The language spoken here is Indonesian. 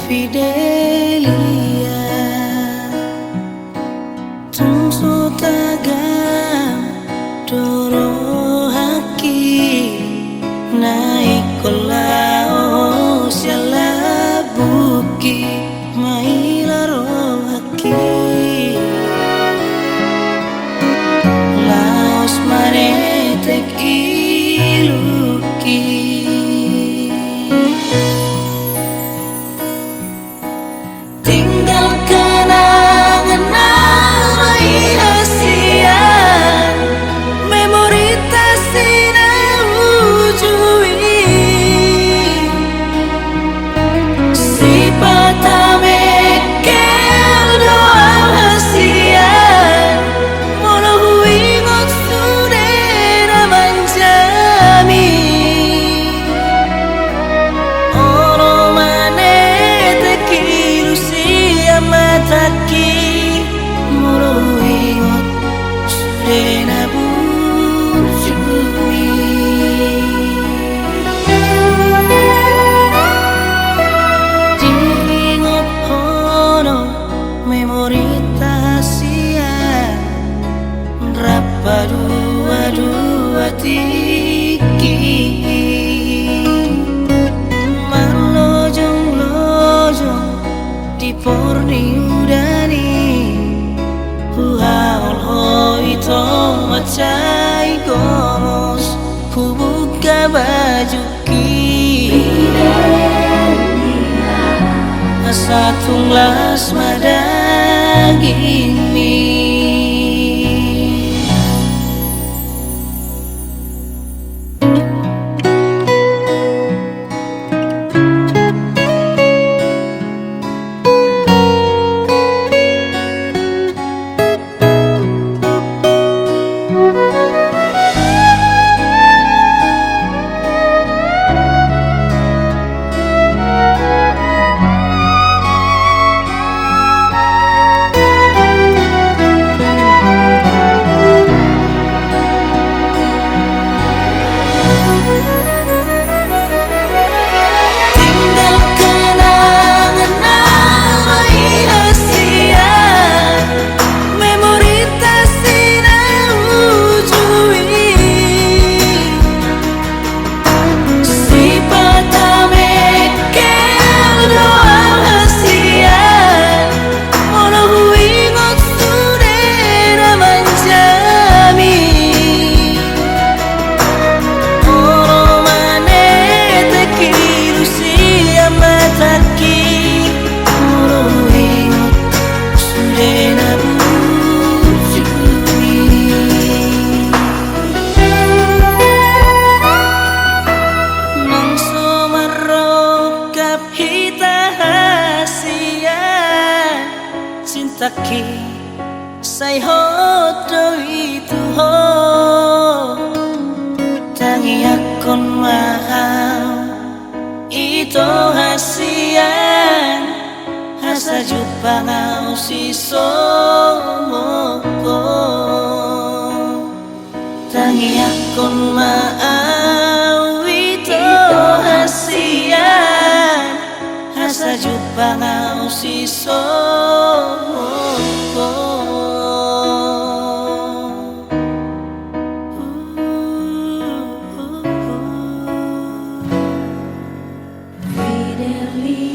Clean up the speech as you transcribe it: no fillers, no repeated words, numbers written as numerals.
Fidelia tungsu tagam doro haki naik kolao siala buki mailaro haki laos manetek iluki dua tiki marlojong di porni udani huhaol hoito macai gomos kubuka bajuki asa tunglas madagimi. Taki say hodo itu ho tangi akon mahal itu hasian hasa jupa ngau si somoko tangi akon mahal itu hasian hasa jupa ngau si somoko. Fidelia.